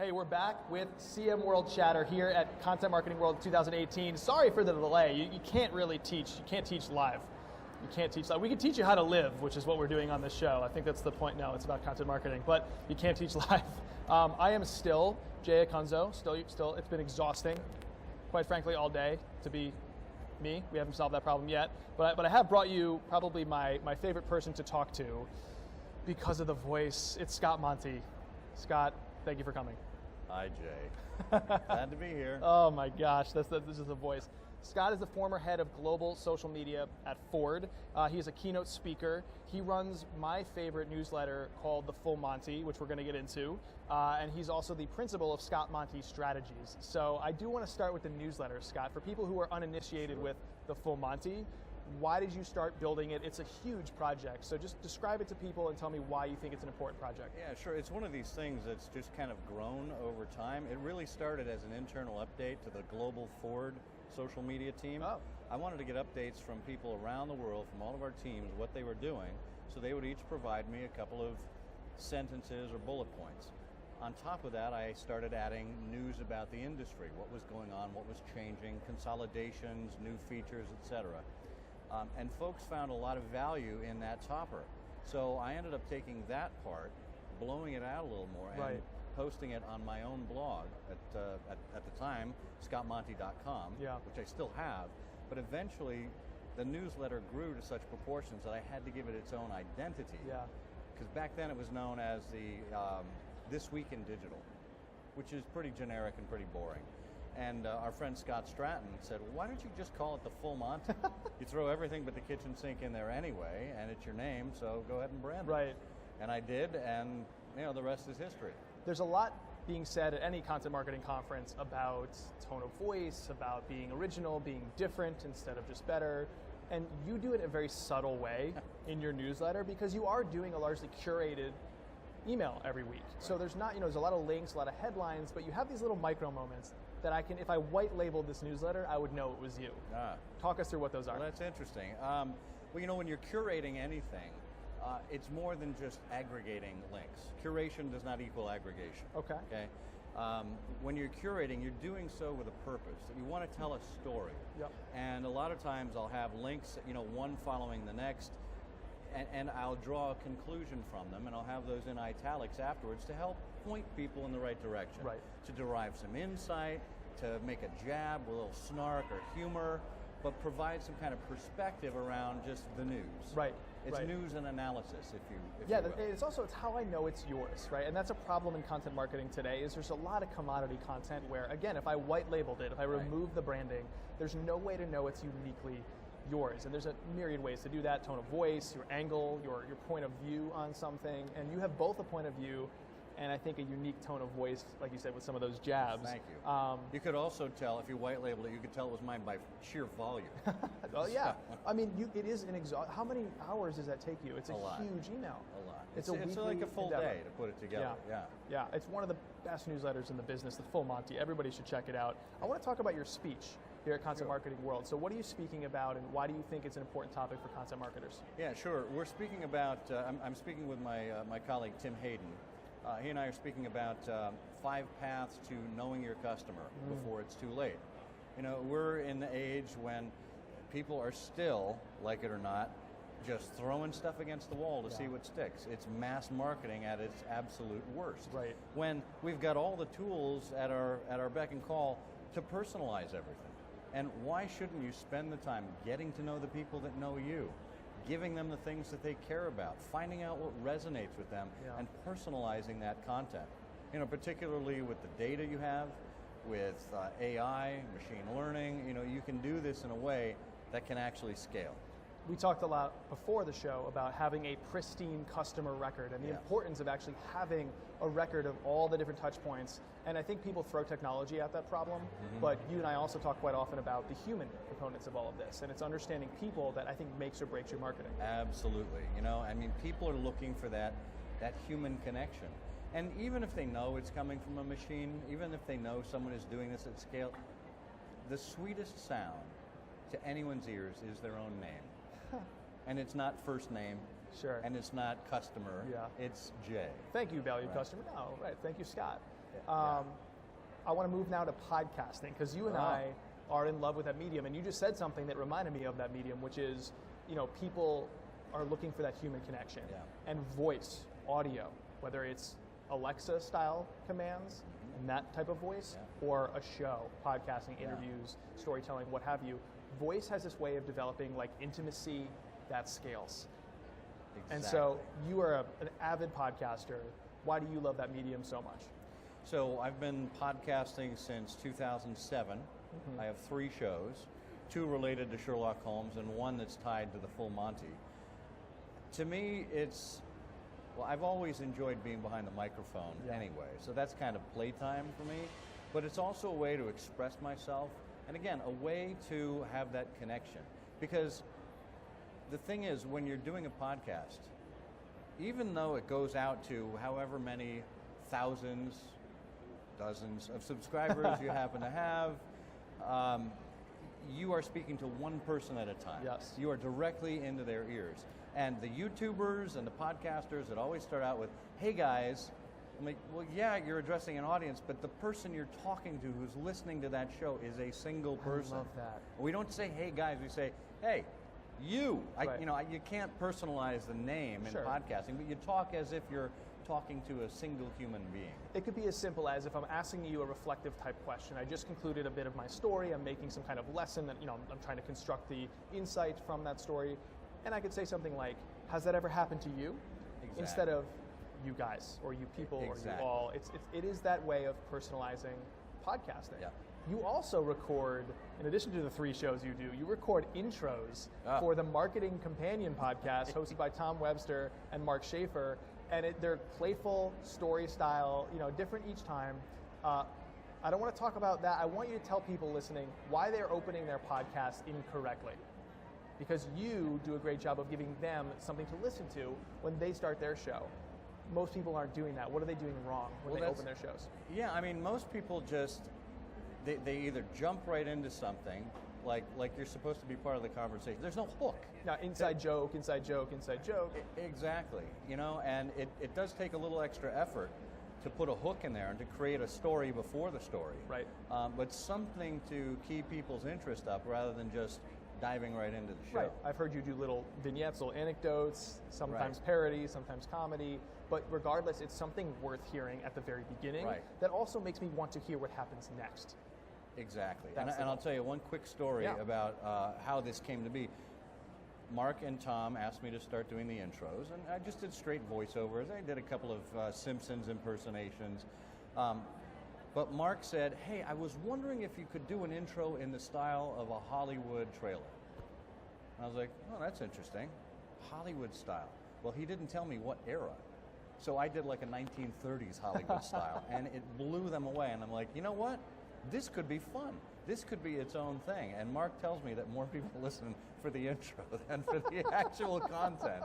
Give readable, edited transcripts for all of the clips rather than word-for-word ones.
Hey, we're back with CM World Chatter here at Content Marketing World 2018. Sorry for the delay. You can't really teach. You can't teach live. You can't teach live. We can teach you how to live, which is what we're doing on this show. I think that's the point now. It's about content marketing, but you can't teach live. I am still Jay Akunzo. Still, it's been exhausting, quite frankly, all day to be me. We haven't solved that problem yet, but I have brought you probably my favorite person to talk to because of the voice. It's Scott Monty. Scott, thank you for coming. Hi, Jay. Glad to be here. Oh my gosh, this is the voice. Scott is the former head of global social media at Ford. He is a keynote speaker. He runs my favorite newsletter called The Full Monty, which we're going to get into. And he's also the principal of Scott Monty Strategies. So I do want to start with the newsletter, Scott. For people who are uninitiated with The Full Monty, why did you start building it? It's a huge project, so just describe it to people and tell me why you think it's an important project. Yeah, sure. It's one of these things that's just kind of grown over time. It really started as an internal update to the global Ford social media team. Oh. I wanted to get updates from people around the world, from all of our teams, what they were doing, so they would each provide me a couple of sentences or bullet points. On top of that, I started adding news about the industry, what was going on, what was changing, consolidations, new features, etc. And folks found a lot of value in that topper. So I ended up taking that part, blowing it out a little more, and posting it on my own blog at the time, scottmonty.com, which I still have. But eventually, the newsletter grew to such proportions that I had to give it its own identity. Because back then it was known as the This Week in Digital, which is pretty generic and pretty boring. And our friend Scott Stratton said, well, why don't you just call it The Full Monty? You throw everything but the kitchen sink in there anyway, and it's your name, so go ahead and brand it. Right. And I did, and the rest is history. There's a lot being said at any content marketing conference about tone of voice, about being original, being different instead of just better. And you do it in a very subtle way in your newsletter because you are doing a largely curated email every week. Right. So there's not, there's a lot of links, a lot of headlines, but you have these little micro moments that I can, if I white labeled this newsletter, I would know it was you. Talk us through what those are. Well, that's interesting. Well, when you're curating anything, it's more than just aggregating links. Curation does not equal aggregation. Okay. When you're curating, you're doing so with a purpose. You want to tell a story. And a lot of times I'll have links, one following the next, and I'll draw a conclusion from them, and I'll have those in italics afterwards to help point people in the right direction. To derive some insight, to make a jab, a little snark or humor, but provide some kind of perspective around just the news. It's news and analysis, if you will. It's how I know it's yours, right? And that's a problem in content marketing today, is there's a lot of commodity content where, again, if I white labeled it, if I remove the branding, there's no way to know it's uniquely yours. And there's a myriad ways to do that: tone of voice, your angle, your point of view on something. And you have both a point of view and I think a unique tone of voice, like you said, with some of those jabs. Thank you. You could also tell, if you white labeled it, you could tell it was mine by sheer volume. Well, yeah. I mean, it is an how many hours does that take you? It's a huge email. A lot. It's like a full day to put it together. Yeah. It's one of the best newsletters in the business, The Full Monty. Everybody should check it out. I want to talk about your speech here at Content Marketing World. So what are you speaking about, and why do you think it's an important topic for content marketers? Yeah, sure. We're speaking about, I'm speaking with my colleague Tim Hayden. He and I are speaking about 5 paths to knowing your customer before it's too late. We're in the age when people are still, like it or not, just throwing stuff against the wall to see what sticks. It's mass marketing at its absolute worst. When we've got all the tools at our beck and call to personalize everything. And why shouldn't you spend the time getting to know the people that know you, giving them the things that they care about, finding out what resonates with them, and personalizing that content. Particularly with the data you have, with AI, machine learning, you can do this in a way that can actually scale. We talked a lot before the show about having a pristine customer record and the importance of actually having a record of all the different touch points. And I think people throw technology at that problem, but you and I also talk quite often about the human components of all of this. And it's understanding people that I think makes or breaks your marketing. Absolutely. People are looking for that human connection. And even if they know it's coming from a machine, even if they know someone is doing this at scale, the sweetest sound to anyone's ears is their own name. And it's not first name, and it's not customer, it's Jay. Thank you, valued customer. No, thank you, Scott. I want to move now to podcasting, because you and I are in love with that medium, and you just said something that reminded me of that medium, which is, people are looking for that human connection. And voice, audio, whether it's Alexa-style commands, and that type of voice, or a show, podcasting, interviews, storytelling, what have you. Voice has this way of developing like intimacy that scales. Exactly. And so you are an avid podcaster. Why do you love that medium so much? So I've been podcasting since 2007. I have 3 shows, 2 related to Sherlock Holmes and 1 that's tied to the full Monty. To me, I've always enjoyed being behind the microphone anyway, so that's kind of playtime for me, but it's also a way to express myself, and again, a way to have that connection. Because the thing is, when you're doing a podcast, even though it goes out to however many thousands, dozens of subscribers you happen to have, you are speaking to one person at a time. Yes. You are directly into their ears. And the YouTubers and the podcasters that always start out with, hey guys, I'm like, well, yeah, you're addressing an audience, but the person you're talking to who's listening to that show is a single person. I love that. We don't say, hey guys, we say, hey, you. Right. You can't personalize the name in podcasting, but you talk as if you're talking to a single human being. It could be as simple as, if I'm asking you a reflective type question, I just concluded a bit of my story, I'm making some kind of lesson that, I'm trying to construct the insight from that story, and I could say something like, has that ever happened to you? Exactly. Instead of you guys, or you people, or you all. It is that way of personalizing podcasting. Yeah. You also record, in addition to the 3 shows you do, you record intros for the Marketing Companion podcast hosted by Tom Webster and Mark Schaefer, and they're playful, story style, different each time. I don't want to talk about that. I want you to tell people listening why they're opening their podcast incorrectly. Because you do a great job of giving them something to listen to when they start their show. Most people aren't doing that. What are they doing wrong when they open their shows? Yeah, I mean, most people just, they either jump right into something, like you're supposed to be part of the conversation. There's no hook. Now, inside joke, inside joke, inside joke. Exactly, and it does take a little extra effort to put a hook in there and to create a story before the story. Right. But something to keep people's interest up rather than just diving right into the show. Right. I've heard you do little vignettes, little anecdotes, sometimes parody, sometimes comedy, but regardless, it's something worth hearing at the very beginning that also makes me want to hear what happens next. Exactly. And I'll tell you one quick story about how this came to be. Mark and Tom asked me to start doing the intros, and I just did straight voiceovers. I did a couple of Simpsons impersonations. But Mark said, hey, I was wondering if you could do an intro in the style of a Hollywood trailer. And I was like, oh, that's interesting. Hollywood style. Well, he didn't tell me what era. So I did like a 1930s Hollywood style, and it blew them away. And I'm like, you know what? This could be fun. This could be its own thing. And Mark tells me that more people listen for the intro than for the actual content.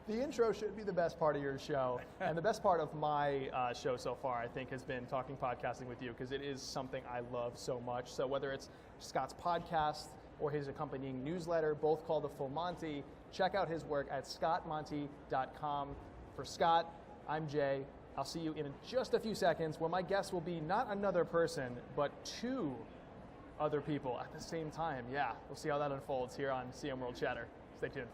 The intro should be the best part of your show, and the best part of my show so far, I think, has been talking podcasting with you, because it is something I love so much. So whether it's Scott's podcast or his accompanying newsletter, both called The Full Monty, check out his work at scottmonty.com. For Scott, I'm Jay. I'll see you in just a few seconds, where my guest will be not another person, but 2 other people at the same time. Yeah, we'll see how that unfolds here on CM World Chatter. Stay tuned.